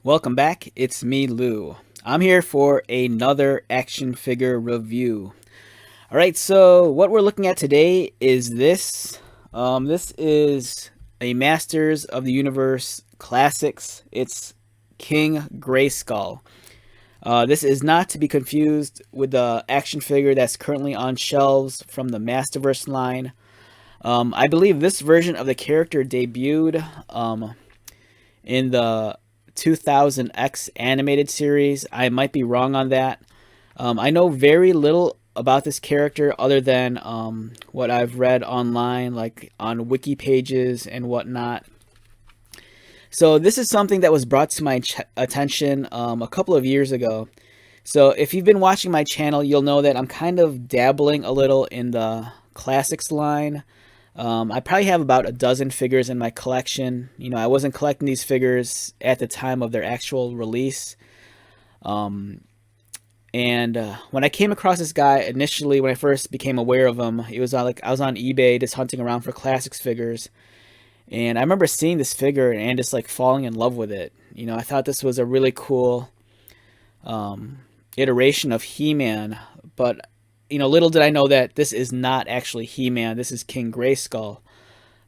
Welcome back, it's me, Lou. I'm here for another action figure review. Alright, so what we're looking at today is this. This is a Masters of the Universe Classics. It's King Grayskull. This is not to be confused with the action figure that's currently on shelves from the Masterverse line. I believe this version of the character debuted in the 2000X animated series. I might be wrong on that. I know very little about this character other than what I've read online, like on wiki pages and whatnot. So this is something that was brought to my attention a couple of years ago. So if you've been watching my channel, you'll know that I'm kind of dabbling a little in the classics line. I probably have about a dozen figures in my collection. You know, I wasn't collecting these figures at the time of their actual release. When I came across this guy initially, when I first became aware of him, it was like I was on eBay just hunting around for classics figures. And I remember seeing this figure and just like falling in love with it. You know, I thought this was a really cool iteration of He-Man, but you know, little did I know that this is not actually He-Man. This is King Grayskull.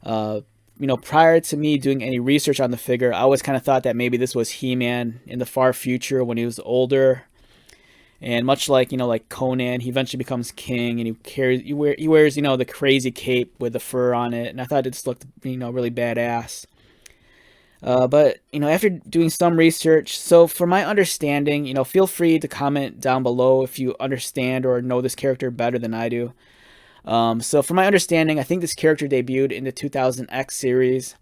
You know, prior to me doing any research on the figure, I always kind of thought that maybe this was He-Man in the far future when he was older. And much like, you know, like Conan, he eventually becomes king, and he wears, you know, the crazy cape with the fur on it. And I thought it just looked, you know, really badass. But, you know, after doing some research, so for my understanding, you know, feel free to comment down below if you understand or know this character better than I do. So for my understanding, I think this character debuted in the 2000X series.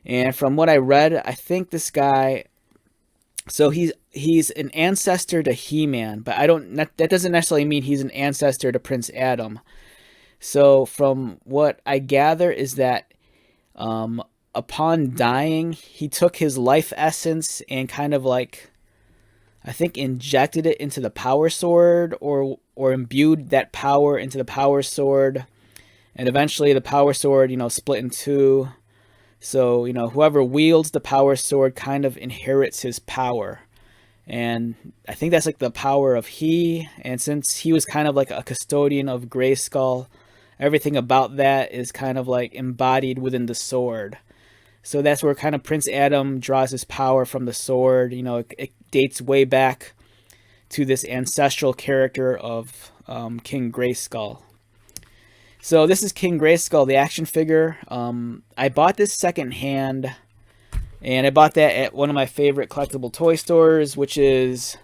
And from what I read, I think this guy, so he's an ancestor to He-Man, but that doesn't necessarily mean he's an ancestor to Prince Adam. So from what I gather is that upon dying, he took his life essence and kind of like, I think, injected it into the power sword, or imbued that power into the power sword, and eventually the power sword, you know, split in two. So, you know, whoever wields the power sword kind of inherits his power. And I think that's like the power of He. And since he was kind of like a custodian of Grayskull, everything about that is kind of like embodied within the sword. So that's where kind of Prince Adam draws his power from the sword. You know, it dates way back to this ancestral character of King Grayskull. So this is King Grayskull, the action figure. I bought this secondhand, and I bought that at one of my favorite collectible toy stores, which is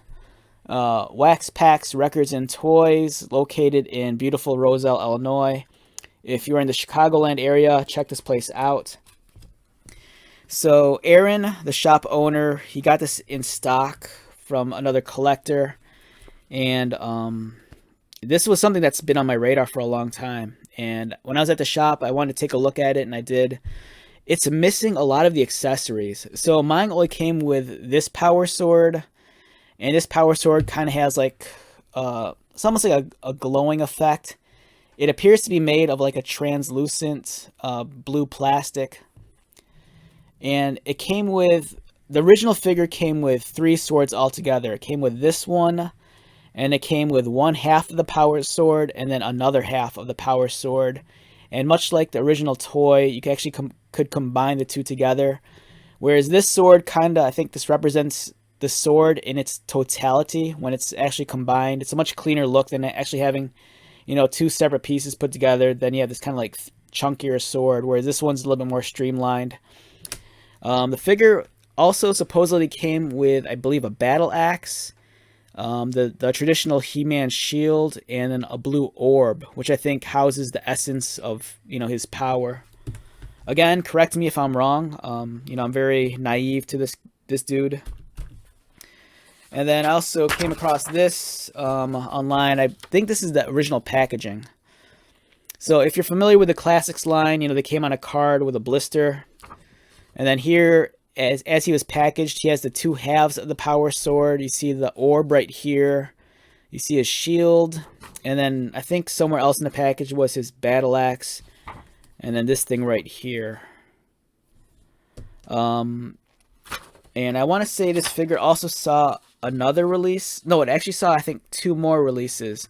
Wax Packs Records and Toys, located in beautiful Roselle, Illinois. If you're in the Chicagoland area, check this place out. So Aaron, the shop owner, he got this in stock from another collector, and this was something that's been on my radar for a long time. And when I was at the shop, I wanted to take a look at it, and I did. It's missing a lot of the accessories. So mine only came with this power sword, and this power sword kind of has like it's almost like a glowing effect. It appears to be made of like a translucent blue plastic. And it came with, the original figure came with 3 swords altogether. It came with this one, and it came with one half of the power sword, and then another half of the power sword. And much like the original toy, you could actually could combine the two together. Whereas this sword kinda, I think this represents the sword in its totality when it's actually combined. It's a much cleaner look than actually having, you know, 2 separate pieces put together. Then you have this kind of like chunkier sword, whereas this one's a little bit more streamlined. The figure also supposedly came with, I believe, a battle axe, the traditional He-Man shield, and then a blue orb, which I think houses the essence of, you know, his power. Again, correct me if I'm wrong. You know, I'm very naive to this dude. And then I also came across this online. I think this is the original packaging. So if you're familiar with the Classics line, you know, they came on a card with a blister. And then here, as he was packaged, he has the 2 halves of the power sword. You see the orb right here. You see his shield. And then I think somewhere else in the package was his battle axe. And then this thing right here. And I want to say this figure also saw another release. No, it actually saw, I think, two more releases.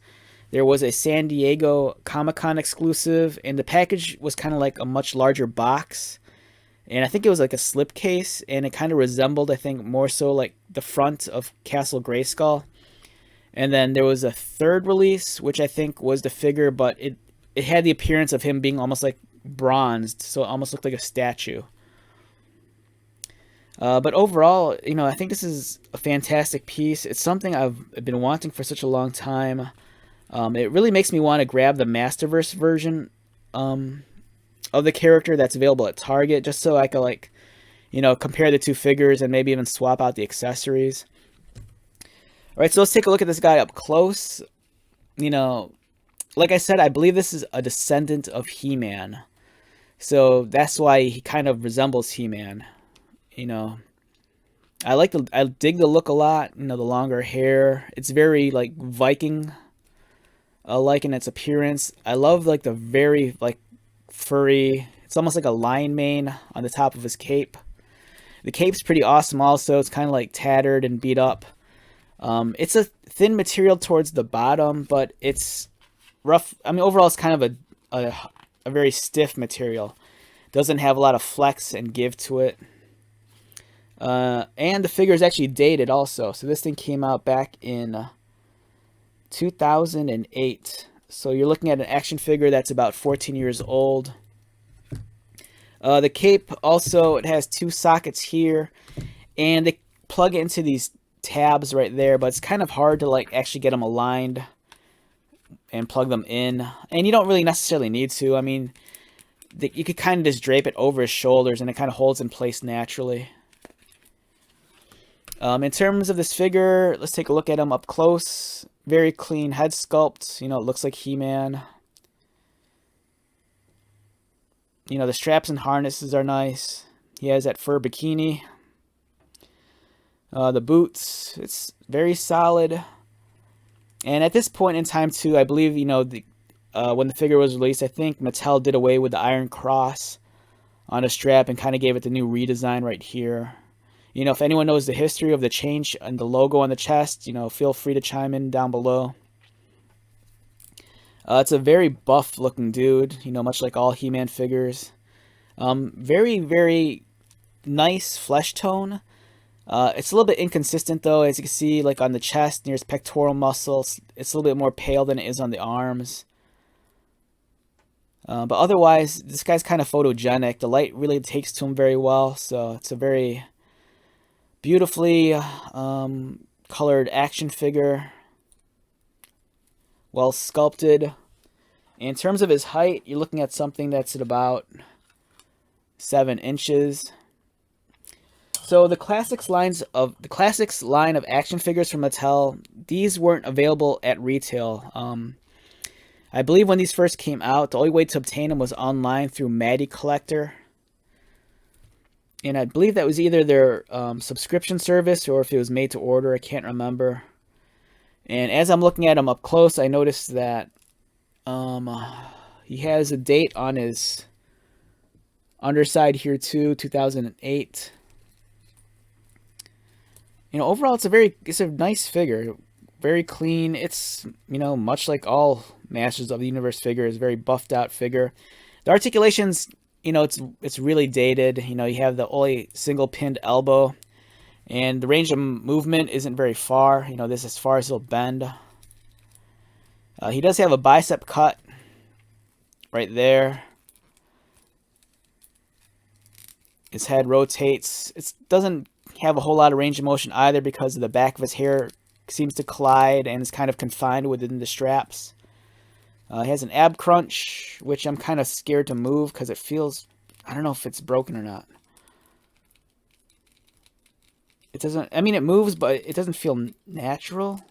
There was a San Diego Comic-Con exclusive, and the package was kind of like a much larger box. And I think it was like a slipcase, and it kind of resembled, I think, more so like the front of Castle Grayskull. And then there was a third release, which I think was the figure, but it had the appearance of him being almost like bronzed, so it almost looked like a statue. But overall, I think this is a fantastic piece. It's something I've been wanting for such a long time. It really makes me want to grab the Masterverse version of the character that's available at Target, just so I could compare the two figures and maybe even swap out the accessories. All right, so let's take a look at this guy up close. Like I said, I believe this is a descendant of He-Man. So that's why he kind of resembles He-Man. I dig the look a lot. The longer hair. It's very like Viking like in its appearance. I love like the very like furry. It's almost like a lion mane on the top of his cape. The cape's pretty awesome also. It's kind of like tattered and beat up. It's a thin material towards the bottom, but it's rough. I mean, overall, it's kind of a very stiff material. Doesn't have a lot of flex and give to it. And the figure is actually dated also. So this thing came out back in 2008. So you're looking at an action figure that's about 14 years old. The cape also, it has two sockets here, and they plug it into these tabs right there, but it's kind of hard to like actually get them aligned and plug them in. And you don't really necessarily need to. I mean, you could kind of just drape it over his shoulders and it kind of holds in place naturally. In terms of this figure, let's take a look at him up close. Very clean head sculpt. It looks like He-Man. The straps and harnesses are nice. He has that fur bikini. The boots, it's very solid. And at this point in time, too, I believe, when the figure was released, I think Mattel did away with the Iron Cross on a strap and kind of gave it the new redesign right here. If anyone knows the history of the change and the logo on the chest, feel free to chime in down below. It's a very buff looking dude, much like all He-Man figures. Very, very nice flesh tone. It's a little bit inconsistent though, as you can see, like on the chest, near his pectoral muscles. It's a little bit more pale than it is on the arms. But otherwise, this guy's kind of photogenic. The light really takes to him very well, so it's a very beautifully colored action figure. Well sculpted. In terms of his height, you're looking at something that's at about 7 inches. So the classics line of action figures from Mattel, these weren't available at retail. I believe when these first came out, the only way to obtain them was online through Matty Collector. And I believe that was either their subscription service or if it was made to order. I can't remember. And as I'm looking at him up close, I noticed that he has a date on his underside here too, 2008. Overall, it's a nice figure, very clean. It's much like all Masters of the Universe figures, very buffed out figure. The articulations, it's really dated. You have the only single pinned elbow, and the range of movement isn't very far. This is as far as he'll bend. He does have a bicep cut right there. His head rotates. It doesn't have a whole lot of range of motion either because the back of his hair seems to collide and is kind of confined within the straps. He has an ab crunch, which I'm kind of scared to move because it feels, I don't know if it's broken or not. It doesn't, I mean it moves, but it doesn't feel natural.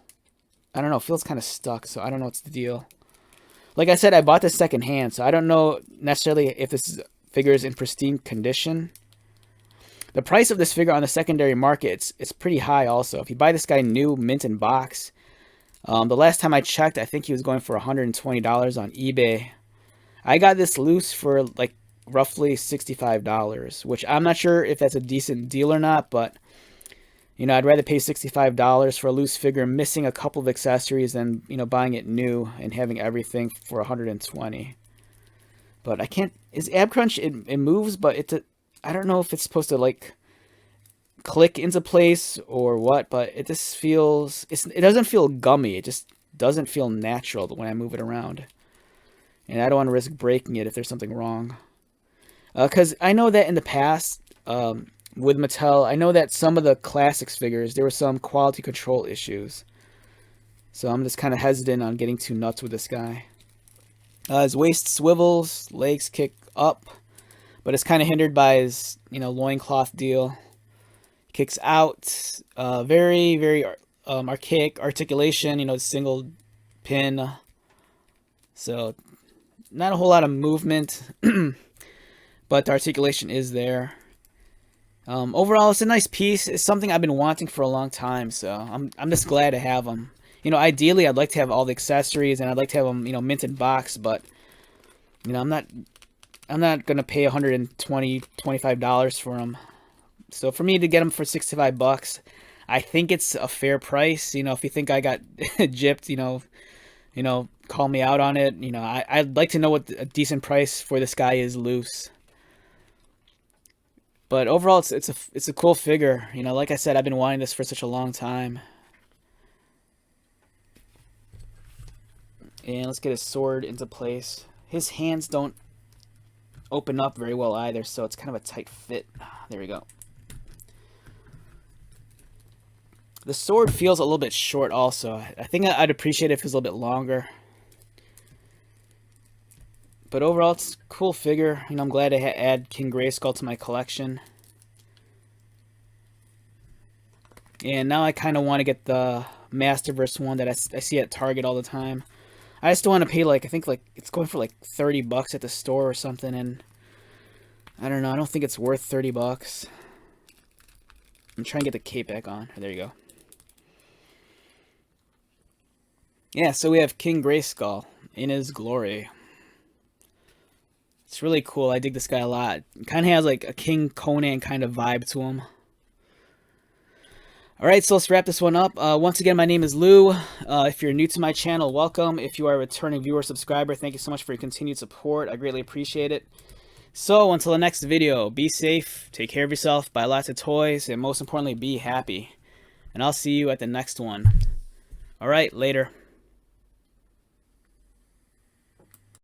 I don't know, it feels kind of stuck, so I don't know what's the deal. Like I said, I bought this second hand, so I don't know necessarily if this figure is in pristine condition. The price of this figure on the secondary market, it's pretty high also. If you buy this guy new, mint in box, the last time I checked, I think he was going for $120 on eBay. I got this loose for like roughly $65, which I'm not sure if that's a decent deal or not, but You know, I'd rather pay $65 for a loose figure missing a couple of accessories than, you know, buying it new and having everything for $120. But I can't, is ab crunch, it moves, but I don't know if it's supposed to like click into place or what, but it just feels, it doesn't feel gummy. It just doesn't feel natural when I move it around. And I don't want to risk breaking it if there's something wrong. Because I know that in the past, with Mattel, I know that some of the classics figures, there were some quality control issues. So I'm just kind of hesitant on getting too nuts with this guy. His waist swivels, legs kick up, but it's kind of hindered by his, you know, loincloth deal. Kicks out, very, very archaic articulation, you know, single pin. So not a whole lot of movement, but the articulation is there. Overall, it's a nice piece. It's something I've been wanting for a long time, so I'm just glad to have them. You know, ideally, I'd like to have all the accessories, and I'd like to have them, you know, minted box, but, you know, I'm not gonna pay $125 for them. So for me to get them for $65, I think it's a fair price. You know, if you think I got gypped, you know, call me out on it. You know, I'd like to know what a decent price for this guy is loose. But overall, it's a cool figure. You know, like I said, I've been wanting this for such a long time. And let's get his sword into place. His hands don't open up very well either, so it's kind of a tight fit. There we go. The sword feels a little bit short also. I think I'd appreciate it if it was a little bit longer. But overall, it's a cool figure. You know, I'm glad to add King Grayskull to my collection. And now I kind of want to get the Masterverse one that I see at Target all the time. I just don't want to pay, like, I think, like, it's going for, like, $30 at the store or something, and I don't know. I don't think it's worth $30. I'm trying to get the cape back on. There you go. Yeah, so we have King Grayskull in his glory. It's really cool. I dig this guy a lot. Kind of has like a King Conan kind of vibe to him. Alright, so let's wrap this one up. Once again, my name is Lou. If you're new to my channel, welcome. If you are a returning viewer, subscriber, thank you so much for your continued support. I greatly appreciate it. So, until the next video, be safe, take care of yourself, buy lots of toys, and most importantly, be happy. And I'll see you at the next one. Alright, later.